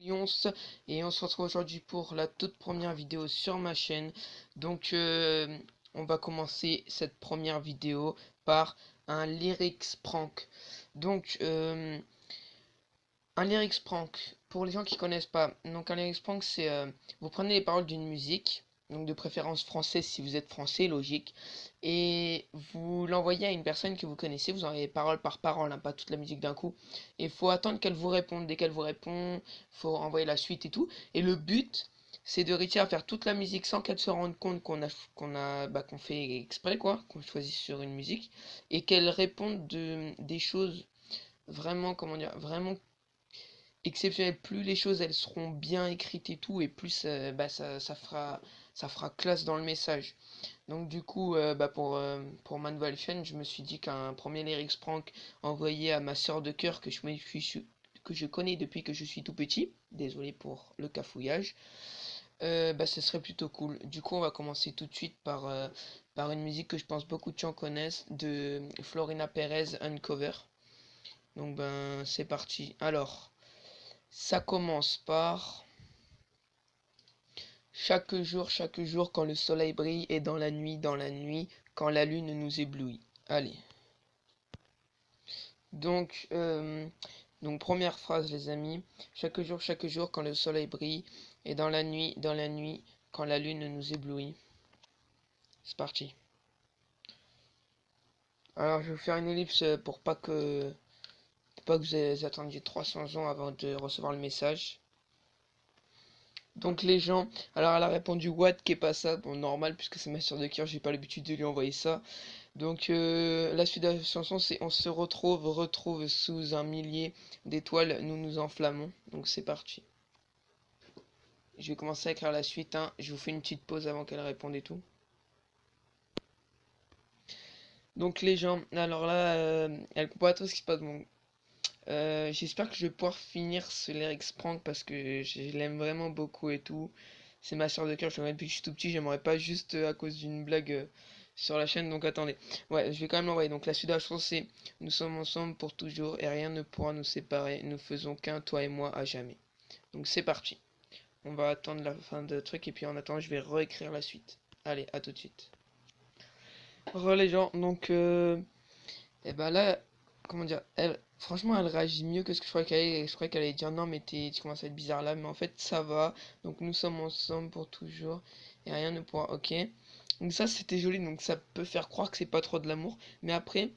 Yonce, et on se retrouve aujourd'hui pour la toute première vidéo sur ma chaîne. Donc on va commencer cette première vidéo par un lyrics prank. Donc un lyrics prank, pour les gens qui connaissent pas, donc un lyrics prank c'est vous prenez les paroles d'une musique, donc de préférence française si vous êtes français, logique, et vous l'envoyez à une personne que vous connaissez, vous envoyez parole par parole, hein, pas toute la musique d'un coup, et il faut attendre qu'elle vous réponde. Dès qu'elle vous répond, faut envoyer la suite et tout, et le but c'est de réussir à faire toute la musique sans qu'elle se rende compte qu'on fait exprès, quoi, qu'on choisit sur une musique, et qu'elle réponde des choses vraiment, comment dire, vraiment exceptionnelles. Plus les choses elles seront bien écrites et tout, et plus ça fera classe dans le message. Donc du coup, pour ma nouvelle chaîne, je me suis dit qu'un premier lyrics prank envoyé à ma sœur de cœur que je connais depuis que je suis tout petit, désolé pour le cafouillage, ce serait plutôt cool. Du coup, on va commencer tout de suite par une musique que je pense beaucoup de gens connaissent, de Florina Perez, Uncover. Donc c'est parti. Alors, ça commence par chaque jour, quand le soleil brille, et dans la nuit, quand la lune nous éblouit. Allez. Donc, euh, donc première phrase, les amis. Chaque jour, quand le soleil brille, et dans la nuit, quand la lune nous éblouit. C'est parti. Alors, je vais vous faire une ellipse pour pas que vous attendiez 300 ans avant de recevoir le message. Donc les gens, alors elle a répondu what qui est pas ça, bon normal puisque c'est ma soeur de cœur, j'ai pas l'habitude de lui envoyer ça. Donc la suite de la chanson c'est on se retrouve sous un millier d'étoiles, nous nous enflammons. Donc c'est parti. Je vais commencer à écrire la suite, hein. Je vous fais une petite pause avant qu'elle réponde et tout. Donc les gens, alors là, elle comprend pas trop ce qui se passe. Bon, j'espère que je vais pouvoir finir ce lyrics prank parce que je l'aime vraiment beaucoup et tout. C'est ma soeur de cœur, je l'aime depuis que je suis tout petit. J'aimerais pas juste à cause d'une blague sur la chaîne. Donc attendez. Ouais, je vais quand même l'envoyer. Donc la suite de la chanson c'est nous sommes ensemble pour toujours et rien ne pourra nous séparer. Nous faisons qu'un, toi et moi, à jamais. Donc c'est parti. On va attendre la fin de truc et puis en attendant je vais réécrire la suite. Allez, à tout de suite. Re les gens, donc et ben là, comment dire, franchement, elle réagit mieux que ce que je croyais qu'elle allait. Je croyais qu'elle allait dire non, mais tu commences à être bizarre là, mais en fait, ça va. Donc, nous sommes ensemble pour toujours et rien ne pourra. Ok. Donc, ça, c'était joli. Donc, ça peut faire croire que c'est pas trop de l'amour. Mais après,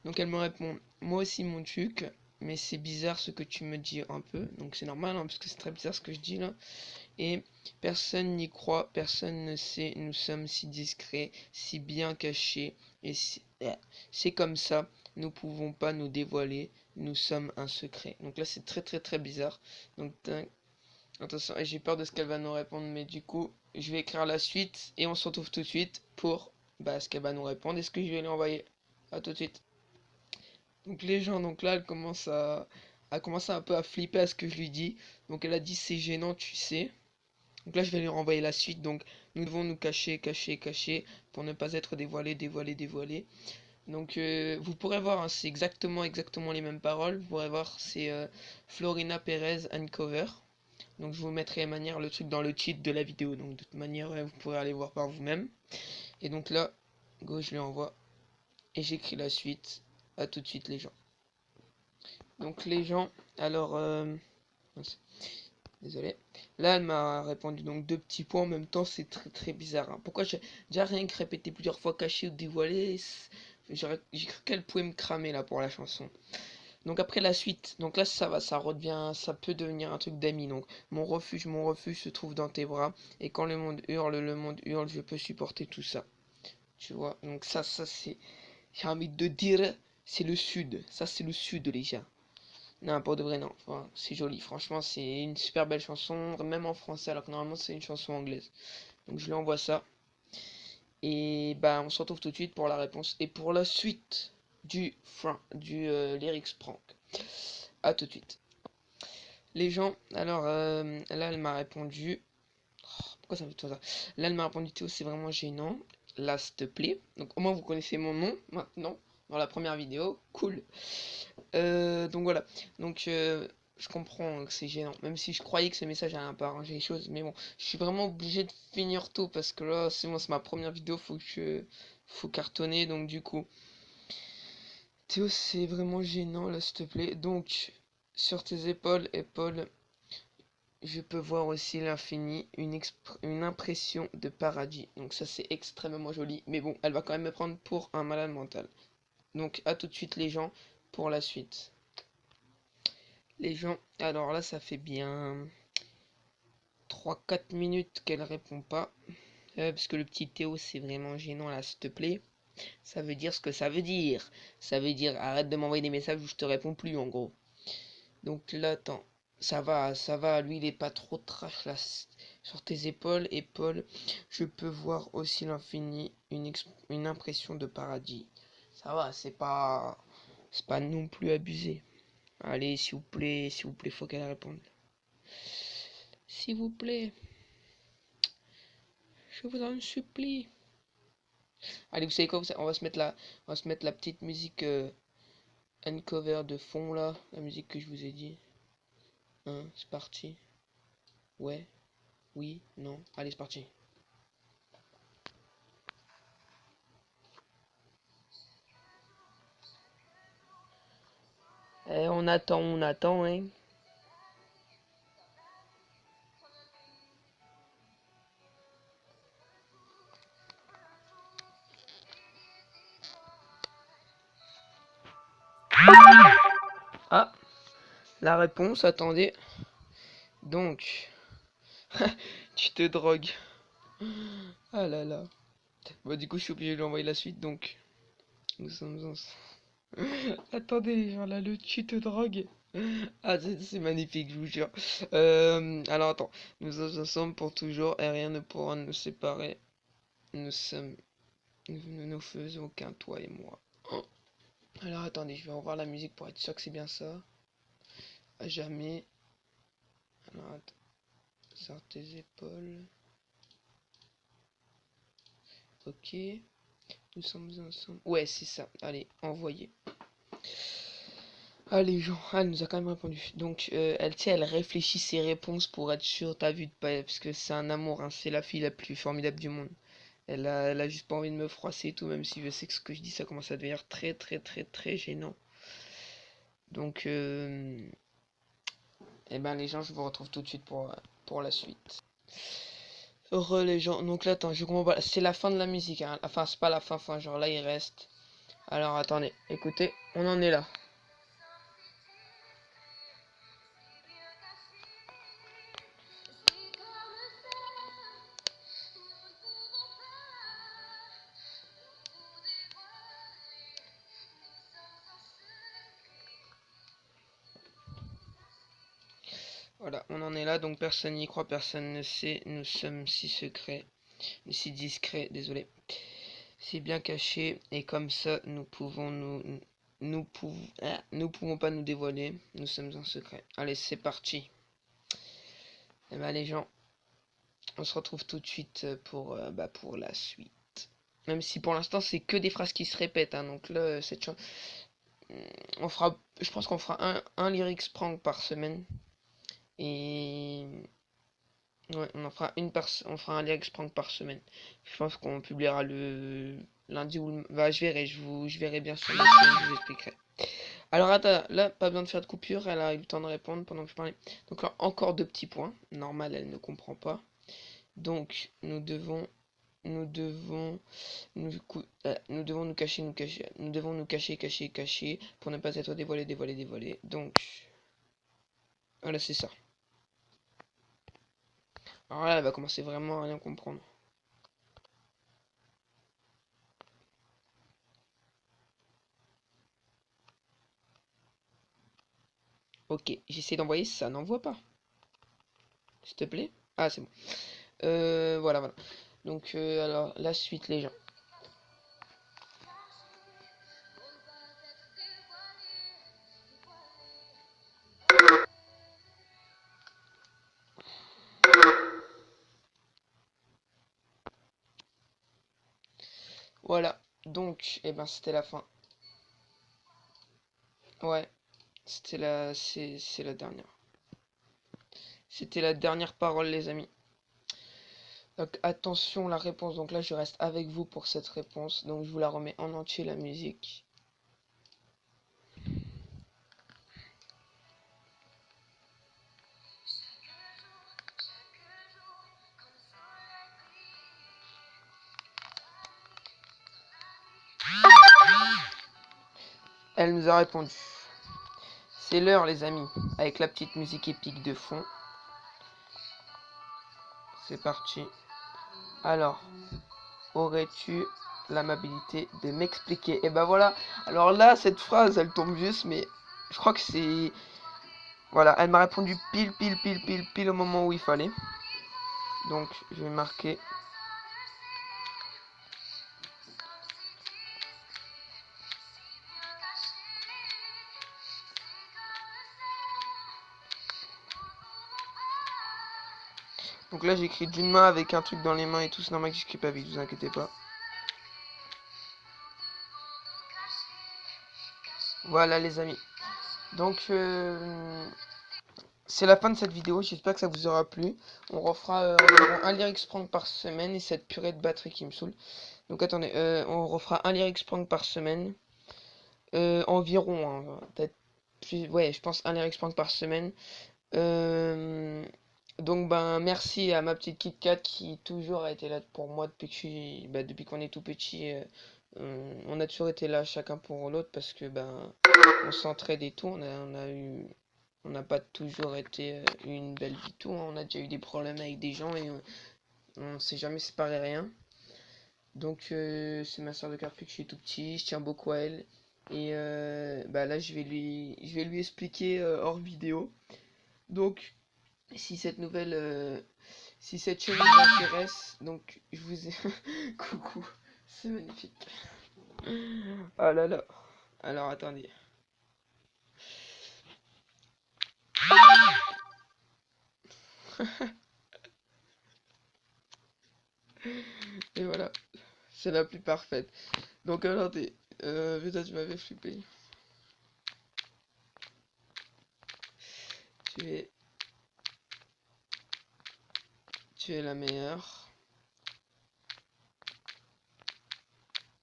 donc, elle me répond moi aussi, mon truc, mais c'est bizarre ce que tu me dis un peu. Donc, c'est normal, hein, parce que c'est très bizarre ce que je dis là. Et personne n'y croit, personne ne sait, nous sommes si discrets, si bien cachés, et c'est comme ça, nous pouvons pas nous dévoiler, nous sommes un secret. Donc là c'est très très très bizarre. Donc attention, j'ai peur de ce qu'elle va nous répondre, mais du coup je vais écrire la suite et on se retrouve tout de suite pour ce qu'elle va nous répondre et ce que je vais lui envoyer. À tout de suite. Donc les gens, donc là elle commence à commencer un peu à flipper à ce que je lui dis. Donc elle a dit c'est gênant, tu sais. Donc là, je vais lui renvoyer la suite. Donc, nous devons nous cacher, cacher, cacher pour ne pas être dévoilés, dévoilés, dévoilés. Donc, vous pourrez voir, hein, c'est exactement les mêmes paroles. Vous pourrez voir, c'est Florina Perez Uncover. Donc, je vous mettrai de manière le truc dans le titre de la vidéo. Donc, de toute manière, vous pourrez aller voir par vous-même. Et donc là, go, je lui envoie. Et j'écris la suite. À tout de suite, les gens. Donc, les gens, alors, désolé. Là, elle m'a répondu donc deux petits points en même temps, c'est très très bizarre, hein. Pourquoi j'ai déjà rien que répété plusieurs fois caché ou dévoilé, j'ai cru qu'elle pouvait me cramer là pour la chanson. Donc après la suite, donc là ça va, ça redevient, ça peut devenir un truc d'amis. Donc mon refuge se trouve dans tes bras. Et quand le monde hurle, je peux supporter tout ça. Tu vois, donc ça c'est, j'ai envie de dire, c'est le sud. Ça c'est le sud les gars. Non, pas de vrai, non. Enfin, c'est joli. Franchement, c'est une super belle chanson, même en français, alors que normalement c'est une chanson anglaise. Donc je lui envoie ça. Et on se retrouve tout de suite pour la réponse et pour la suite du lyrics prank. À tout de suite. Les gens, alors là elle m'a répondu. Pourquoi ça me fait tout ça? Là elle m'a répondu Théo, c'est vraiment gênant. Là, s'il te plaît. Donc au moins vous connaissez mon nom maintenant dans la première vidéo. Cool. Donc voilà. Donc Je comprends que c'est gênant, même si je croyais que ce message allait un peu arranger les choses, mais bon, je suis vraiment obligé de finir tôt parce que là, c'est moi, c'est ma première vidéo, faut cartonner, donc du coup, Théo, c'est vraiment gênant là, s'il te plaît. Donc, sur tes épaules, je peux voir aussi l'infini, une impression de paradis. Donc ça, c'est extrêmement joli, mais bon, elle va quand même me prendre pour un malade mental. Donc, à tout de suite les gens pour la suite. Les gens, alors là, ça fait bien 3 4 minutes qu'elle répond pas. Parce que le petit Théo, c'est vraiment gênant là, s'il te plaît. Ça veut dire ce que ça veut dire. Ça veut dire arrête de m'envoyer des messages où je te réponds plus en gros. Donc là, attends. Ça va, lui il est pas trop trash là. Sur tes épaules, je peux voir aussi l'infini, une impression de paradis. Ça va, c'est pas non plus abusé. Allez, s'il vous plaît, faut qu'elle réponde. S'il vous plaît, je vous en supplie. Allez, vous savez quoi, on va se mettre la petite musique uncover de fond là, la musique que je vous ai dit. Hein, c'est parti. Ouais, oui, non. Allez, c'est parti. On attend, hein. Ah, la réponse, attendez. Donc, tu te drogues. Ah là là. Bon, du coup, je suis obligé de lui envoyer la suite, donc. Nous sommes en... Attendez, genre là, le tu te drogues. Ah, c'est magnifique, je vous jure. Alors, attends. Nous sommes ensemble pour toujours et rien ne pourra nous séparer. Nous sommes... Nous ne nous faisons qu'un, toi et moi. Oh. Alors, attendez, je vais revoir la musique pour être sûr que c'est bien ça. À jamais. Alors, attends. Sors tes épaules. Ok. Nous sommes ensemble. Ouais, c'est ça. Allez, envoyez. Allez, Jean. Ah, elle nous a quand même répondu. Donc, elle, tu sais, elle réfléchit ses réponses pour être sûre, t'as vu de pas. Parce que c'est un amour, hein. C'est la fille la plus formidable du monde. Elle a juste pas envie de me froisser et tout, même si je sais que ce que je dis, ça commence à devenir très, très, très, très gênant. Donc, eh ben, les gens, je vous retrouve tout de suite pour la suite. Heureux les gens. Donc là, attends, je comprends pas. C'est la fin de la musique, hein. Enfin, c'est pas la fin, fin. Genre là, il reste. Alors, attendez. Écoutez, on en est là. Voilà, on en est là. Donc, personne n'y croit, personne ne sait. Nous sommes si secrets. Si discrets, désolé. Si bien cachés. Et comme ça, nous pouvons pas nous dévoiler. Nous sommes en secret. Allez, c'est parti. Et ben, les gens, on se retrouve tout de suite pour la suite. Même si pour l'instant, c'est que des phrases qui se répètent, hein. Donc là, cette chanson. Je pense qu'on fera un lyrics prank par semaine. Et ouais, on fera un lyrics prank par semaine. Je pense qu'on publiera le lundi ou bah, je verrai bien sur ma chaîne, je vous expliquerai. Alors attends, là, pas besoin de faire de coupure, elle a eu le temps de répondre pendant que je parlais. Donc là, encore deux petits points. Normal, elle ne comprend pas. Donc, nous devons, nous devons nous devons nous cacher, pour ne pas être dévoilés. Donc, voilà, c'est ça. Alors là, elle va commencer vraiment à rien comprendre. Ok, j'essaie d'envoyer, ça n'envoie pas. S'il te plaît. Ah, c'est bon. Voilà. Donc, alors, la suite, les gens. Voilà. Donc, eh ben, c'était la fin. Ouais. C'est la dernière. C'était la dernière parole, les amis. Donc attention, la réponse. Donc là, je reste avec vous pour cette réponse. Donc je vous la remets en entier, la musique. Elle nous a répondu. C'est l'heure, les amis, avec la petite musique épique de fond. C'est parti. Alors, aurais-tu l'amabilité de m'expliquer? Et ben voilà. Alors là, cette phrase, elle tombe juste, mais je crois que c'est... Voilà, elle m'a répondu pile au moment où il fallait. Donc, je vais marquer. Donc là, j'écris d'une main avec un truc dans les mains et tout. C'est normal que j'écris pas vite, vous inquiétez pas. Voilà, les amis. Donc, c'est la fin de cette vidéo. J'espère que ça vous aura plu. On refera un lyrics prank par semaine et cette purée de batterie qui me saoule. Donc, attendez, on refera un lyrics prank par semaine. Environ, hein, peut-être. Ouais, je pense un lyrics prank par semaine. Donc ben merci à ma petite Kit Kat qui toujours a été là pour moi depuis qu'on est tout petit. On a toujours été là chacun pour l'autre parce que ben on s'entraide et tout. On n'a pas toujours été une belle vie tout, hein. On a déjà eu des problèmes avec des gens et on s'est jamais séparé rien. Donc c'est ma soeur de cœur depuis que je suis tout petit. Je tiens beaucoup à elle et bah là je vais lui expliquer hors vidéo. Donc si cette nouvelle, si cette chaîne vous intéresse, donc je vous ai... Coucou, c'est magnifique. Ah là là. Alors attendez. Et voilà, c'est la plus parfaite. Donc attendez, putain tu m'avais flippé. Tu es, tu es la meilleure.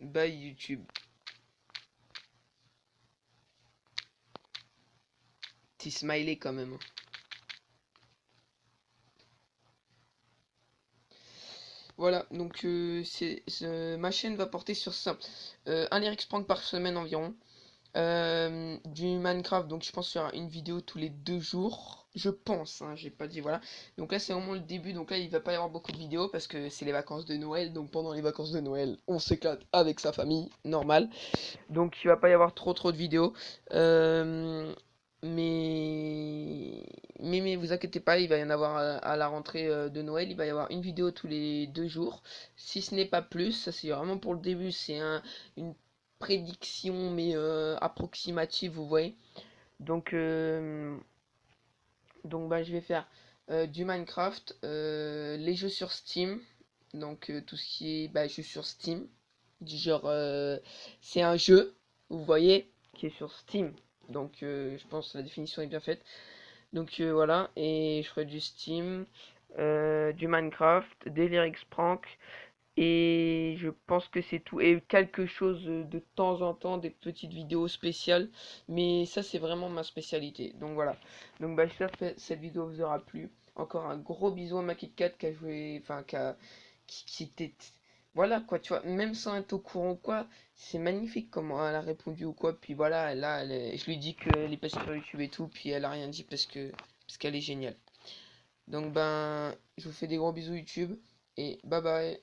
Bye YouTube. Petit smiley quand même. Voilà, donc ma chaîne va porter sur ça. Un lyrics prank par semaine environ. Du Minecraft, donc je pense qu'il y aura une vidéo tous les 2 jours. Je pense, hein, j'ai pas dit voilà. Donc là c'est vraiment le début, donc là il va pas y avoir beaucoup de vidéos parce que c'est les vacances de Noël. Donc pendant les vacances de Noël, on s'éclate avec sa famille, normal. Donc il va pas y avoir trop de vidéos. Euh, mais vous inquiétez pas, il va y en avoir à la rentrée de Noël. Il va y avoir une vidéo tous les 2 jours, si ce n'est pas plus. Ça c'est vraiment pour le début, c'est une prédiction mais approximative, vous voyez. Donc bah, je vais faire du Minecraft, les jeux sur Steam, donc tout ce qui est bah, jeux sur Steam, du genre c'est un jeu, vous voyez, qui est sur Steam. Donc je pense que la définition est bien faite. Donc voilà, et je ferai du Steam, du Minecraft, des lyrics prank, et je pense que c'est tout. Et quelque chose de temps en temps, des petites vidéos spéciales. Mais ça, c'est vraiment ma spécialité. Donc voilà. Donc bah, j'espère que cette vidéo vous aura plu. Encore un gros bisou à ma KitKat qui a joué. Enfin, qui était. Voilà quoi, tu vois. Même sans être au courant ou quoi, c'est magnifique comment elle a répondu ou quoi. Puis voilà, là, je lui dis qu'elle est passée sur YouTube et tout. Puis elle a rien dit parce qu'elle est géniale. Donc ben, je vous fais des gros bisous YouTube. Et bye bye.